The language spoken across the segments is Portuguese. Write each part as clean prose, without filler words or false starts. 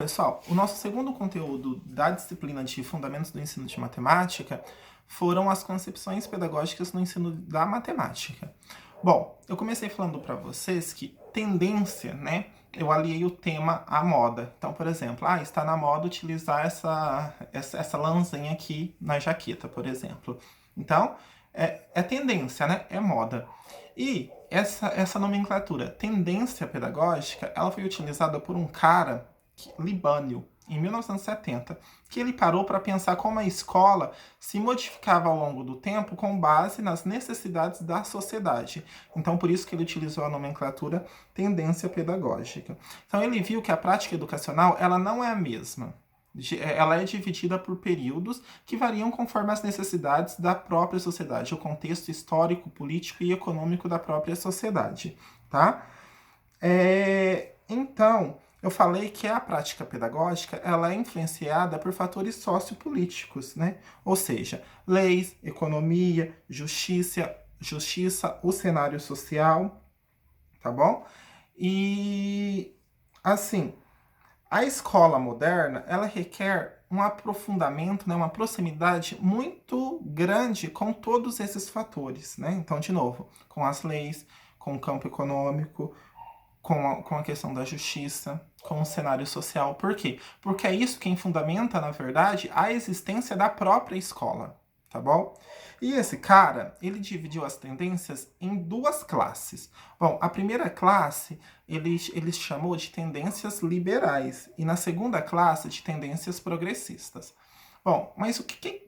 Pessoal, o nosso segundo conteúdo da disciplina de Fundamentos do Ensino de Matemática foram as concepções pedagógicas no ensino da matemática. Bom, eu comecei falando para vocês que tendência, né? Eu aliei o tema à moda. Então, por exemplo, está na moda utilizar essa lãzinha aqui na jaqueta, por exemplo. Então, é tendência, né? É moda. E essa nomenclatura, tendência pedagógica, ela foi utilizada por um cara Libânio, em 1970, que ele parou para pensar como a escola se modificava ao longo do tempo com base nas necessidades da sociedade. Então, por isso que ele utilizou a nomenclatura tendência pedagógica. Então, ele viu que a prática educacional ela não é a mesma. Ela é dividida por períodos que variam conforme as necessidades da própria sociedade, o contexto histórico, político e econômico da própria sociedade, tá? Então, eu falei que a prática pedagógica ela é influenciada por fatores sociopolíticos, né? Ou seja, leis, economia, justiça, o cenário social, tá bom? E assim, a escola moderna ela requer um aprofundamento, né, uma proximidade muito grande com todos esses fatores, né? Então, de novo, com as leis, com o campo econômico, com a questão da justiça, com o cenário social. Por quê? Porque é isso quem fundamenta, na verdade, a existência da própria escola, tá bom? E esse cara, ele dividiu as tendências em duas classes. Bom, a primeira classe, ele chamou de tendências liberais, e na segunda classe, de tendências progressistas. Bom, mas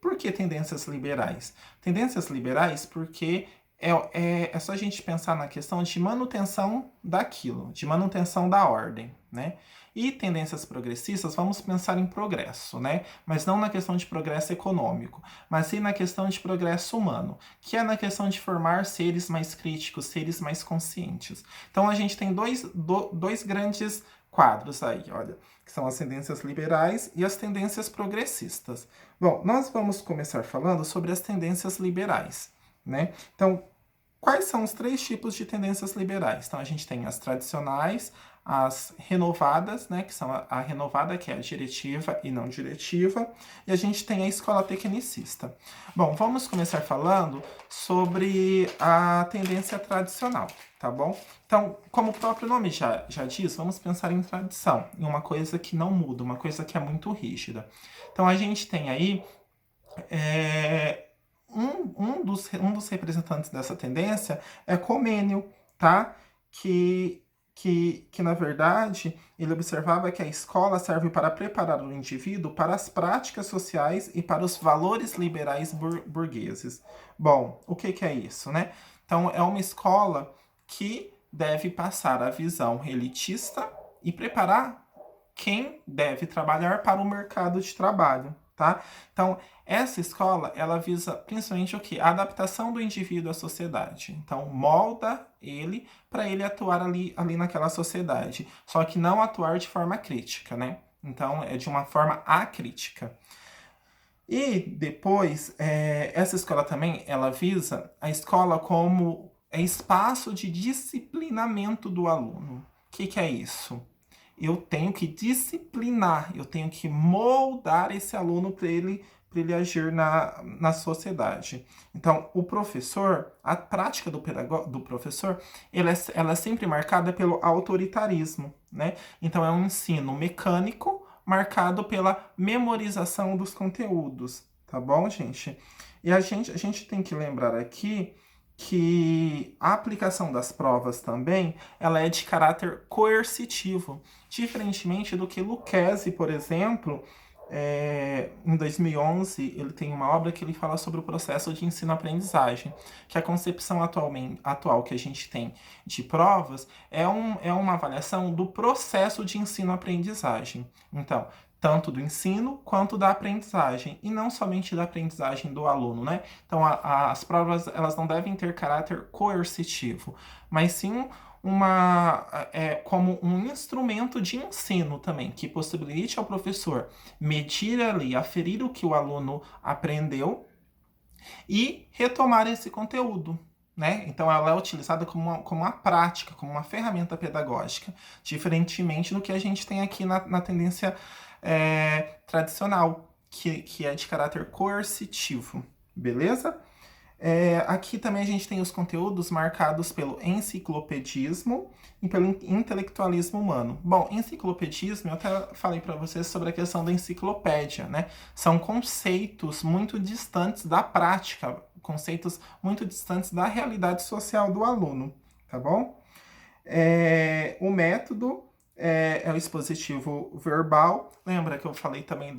por que tendências liberais? Tendências liberais porque é só a gente pensar na questão de manutenção daquilo, de manutenção da ordem, né? E tendências progressistas, vamos pensar em progresso, né? Mas não na questão de progresso econômico, mas sim na questão de progresso humano, que é na questão de formar seres mais críticos, seres mais conscientes. Então a gente tem dois grandes quadros aí, olha, que são as tendências liberais e as tendências progressistas. Bom, nós vamos começar falando sobre as tendências liberais, né? Então, quais são os três tipos de tendências liberais? Então, a gente tem as tradicionais, as renovadas, né, que são a renovada, que é a diretiva e não diretiva, e a gente tem a escola tecnicista. Bom, vamos começar falando sobre a tendência tradicional, tá bom? Então, como o próprio nome já diz, vamos pensar em tradição, em uma coisa que não muda, uma coisa que é muito rígida. Então, a gente tem aí um dos representantes dessa tendência é Comênio, tá? Que na verdade ele observava que a escola serve para preparar o indivíduo para as práticas sociais e para os valores liberais burgueses. Bom, o que é isso, né? Então é uma escola que deve passar a visão elitista e preparar quem deve trabalhar para o mercado de trabalho, tá? Então, essa escola, ela visa principalmente o quê? A adaptação do indivíduo à sociedade. Então, molda ele para ele atuar ali naquela sociedade. Só que não atuar de forma crítica, né? Então, é de uma forma acrítica. E depois, essa escola também, ela visa a escola como espaço de disciplinamento do aluno. O que é isso? Eu tenho que disciplinar, eu tenho que moldar esse aluno para ele agir na sociedade. Então, o professor, a prática do professor, ela é sempre marcada pelo autoritarismo, né? Então, é um ensino mecânico marcado pela memorização dos conteúdos, tá bom, gente? E a gente tem que lembrar aqui que a aplicação das provas também ela é de caráter coercitivo, diferentemente do que Lucchesi, por exemplo, em 2011, ele tem uma obra que ele fala sobre o processo de ensino-aprendizagem, que a concepção atual que a gente tem de provas é uma avaliação do processo de ensino-aprendizagem. Então, tanto do ensino quanto da aprendizagem, e não somente da aprendizagem do aluno, né? Então, as provas elas não devem ter caráter coercitivo, mas sim como um instrumento de ensino também, que possibilite ao professor medir ali, aferir o que o aluno aprendeu e retomar esse conteúdo, né? Então ela é utilizada como uma prática, como uma ferramenta pedagógica, diferentemente do que a gente tem aqui na tendência tradicional, que é de caráter coercitivo, beleza? Aqui também a gente tem os conteúdos marcados pelo enciclopedismo e pelo intelectualismo humano. Bom, enciclopedismo, eu até falei para vocês sobre a questão da enciclopédia, né? São conceitos muito distantes da prática, conceitos muito distantes da realidade social do aluno, tá bom? O método é o expositivo verbal. Lembra que eu falei também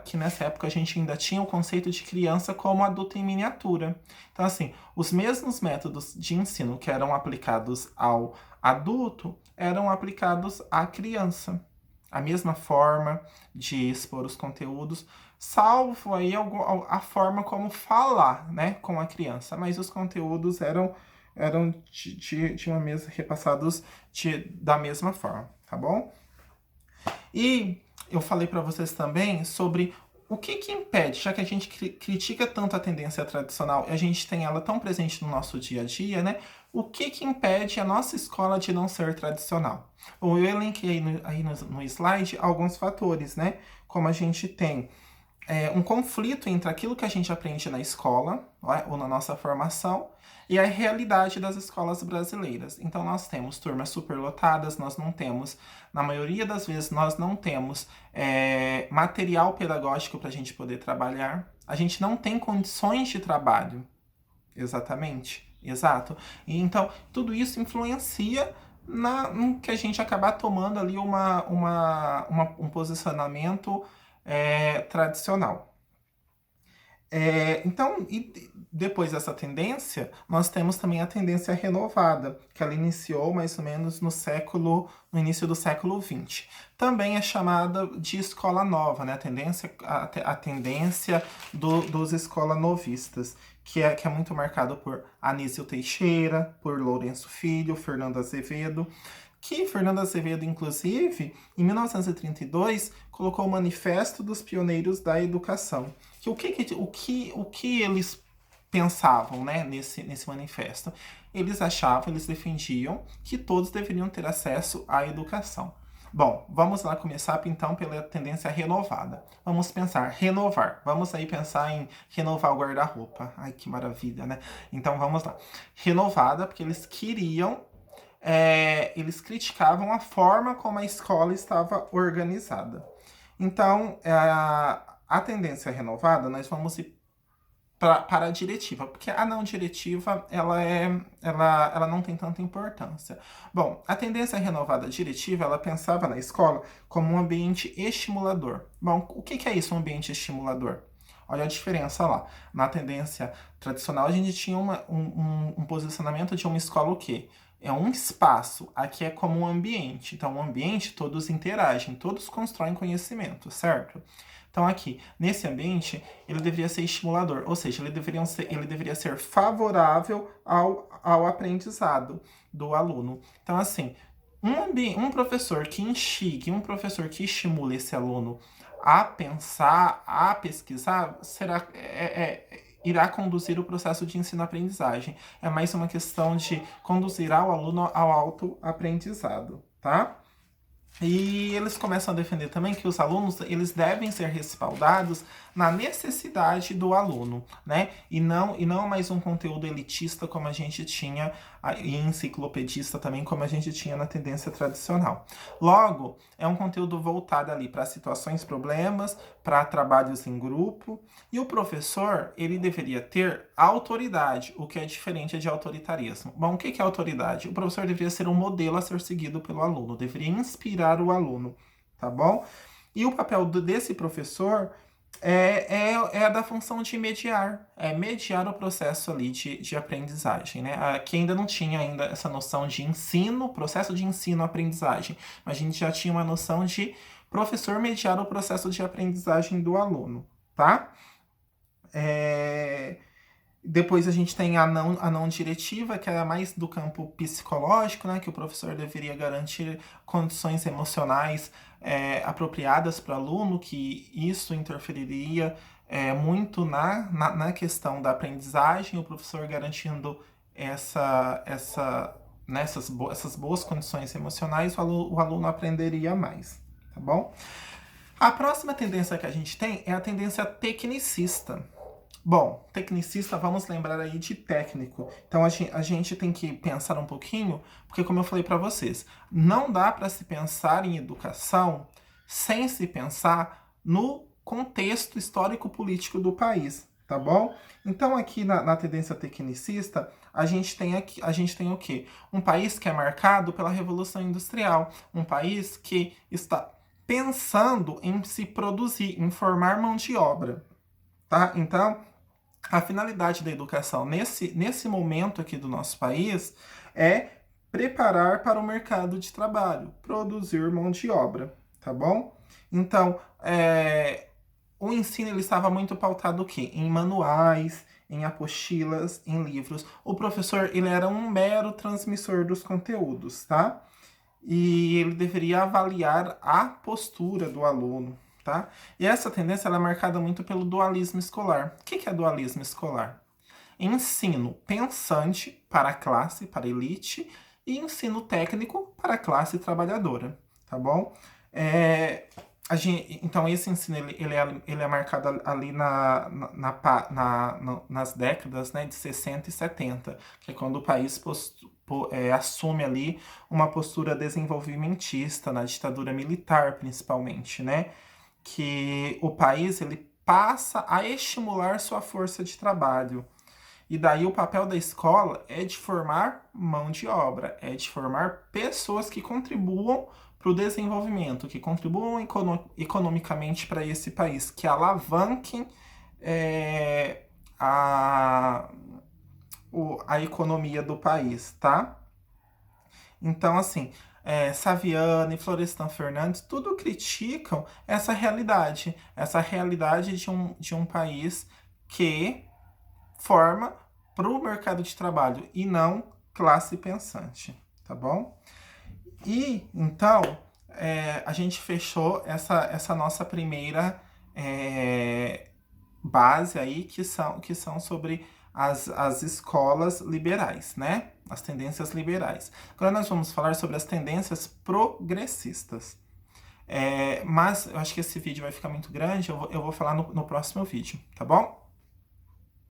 que nessa época a gente ainda tinha o conceito de criança como adulto em miniatura. Então, assim, os mesmos métodos de ensino que eram aplicados ao adulto eram aplicados à criança. A mesma forma de expor os conteúdos, salvo aí a forma como falar, né, com a criança. Mas os conteúdos eram de uma mesa repassados da mesma forma, tá bom? E eu falei para vocês também sobre o que impede, já que a gente critica tanto a tendência tradicional e a gente tem ela tão presente no nosso dia a dia, né? O que impede a nossa escola de não ser tradicional? Bom, eu elenquei aí no slide alguns fatores, né? Como a gente tem um conflito entre aquilo que a gente aprende na escola, ou na nossa formação, e a realidade das escolas brasileiras. Então, nós temos turmas superlotadas, nós não temos, na maioria das vezes, nós não temos material pedagógico para a gente poder trabalhar, a gente não tem condições de trabalho, exato. E, então, tudo isso influencia no que a gente acabar tomando ali um posicionamento tradicional. Então, e depois dessa tendência, nós temos também a tendência renovada, que ela iniciou mais ou menos no início do século XX. Também é chamada de escola nova, né? A tendência dos escola-novistas, que é muito marcado por Anísio Teixeira, por Lourenço Filho, Fernando Azevedo, que Fernando Azevedo, inclusive, em 1932, colocou o Manifesto dos Pioneiros da Educação. O que eles pensavam, né, nesse manifesto? Eles defendiam que todos deveriam ter acesso à educação. Bom, vamos lá começar então pela tendência renovada. Vamos pensar, renovar. Vamos aí pensar em renovar o guarda-roupa. Ai, que maravilha, né? Então vamos lá. Renovada, porque eles queriam eles criticavam a forma como a escola estava organizada. Então, a tendência renovada, nós vamos ir para a diretiva, porque a não diretiva ela não tem tanta importância. Bom, a tendência renovada diretiva, ela pensava na escola como um ambiente estimulador. Bom, o que é isso, um ambiente estimulador? Olha a diferença lá. Na tendência tradicional, a gente tinha um posicionamento de uma escola o quê? É um espaço, aqui é como um ambiente. Então, um ambiente, todos interagem, todos constroem conhecimento, certo? Então, aqui, nesse ambiente, ele deveria ser estimulador, ou seja, ele deveria ser favorável ao aprendizado do aluno. Então, assim, um professor que instigue, um professor que estimule esse aluno a pensar, a pesquisar, irá conduzir o processo de ensino-aprendizagem. É mais uma questão de conduzir ao aluno ao autoaprendizado, tá? E eles começam a defender também que os alunos eles devem ser respaldados na necessidade do aluno, né? E não mais um conteúdo elitista como a gente tinha, e enciclopedista também, como a gente tinha na tendência tradicional. Logo, é um conteúdo voltado ali para situações, problemas, para trabalhos em grupo, e o professor, ele deveria ter autoridade, o que é diferente de autoritarismo. Bom, o que é autoridade? O professor deveria ser um modelo a ser seguido pelo aluno, deveria inspirar o aluno, tá bom? E o papel desse professor é da função de mediar, mediar o processo ali de aprendizagem, né? Aqui ainda não tinha ainda essa noção de ensino, processo de ensino-aprendizagem, mas a gente já tinha uma noção de professor mediar o processo de aprendizagem do aluno, tá? Depois a gente tem a não diretiva, que é mais do campo psicológico, né? Que o professor deveria garantir condições emocionais apropriadas para o aluno, que isso interferiria muito na questão da aprendizagem, o professor garantindo essas boas condições emocionais, o aluno aprenderia mais, tá bom? A próxima tendência que a gente tem é a tendência tecnicista. Bom, tecnicista, vamos lembrar aí de técnico. Então a gente tem que pensar um pouquinho, porque como eu falei para vocês, não dá para se pensar em educação sem se pensar no contexto histórico-político do país, tá bom? Então aqui na tendência tecnicista, a gente tem o quê? Um país que é marcado pela Revolução Industrial, um país que está pensando em se produzir, em formar mão de obra, tá? Então, a finalidade da educação nesse momento aqui do nosso país é preparar para o mercado de trabalho, produzir mão de obra, tá bom? Então, o ensino ele estava muito pautado o quê? Em manuais, em apostilas, em livros. O professor ele era um mero transmissor dos conteúdos, tá? E ele deveria avaliar a postura do aluno, tá? E essa tendência ela é marcada muito pelo dualismo escolar. O que é dualismo escolar? Ensino pensante para a classe, para a elite, e ensino técnico para a classe trabalhadora, tá bom? Então, esse ensino ele é marcado ali nas décadas, né, de 60 e 70, que é quando o país assume ali uma postura desenvolvimentista, na ditadura militar principalmente, né? Que o país ele passa a estimular sua força de trabalho. E daí o papel da escola é de formar mão de obra, é de formar pessoas que contribuam para o desenvolvimento, que contribuam economicamente para esse país, que alavanquem a economia do país, tá? Então, assim, Saviano e Florestan Fernandes, tudo criticam essa realidade de um país que forma para o mercado de trabalho e não classe pensante, tá bom? E, então, a gente fechou essa nossa primeira base aí, que são sobre as escolas liberais, né? As tendências liberais. Agora nós vamos falar sobre as tendências progressistas. Mas eu acho que esse vídeo vai ficar muito grande, eu vou falar no próximo vídeo, tá bom?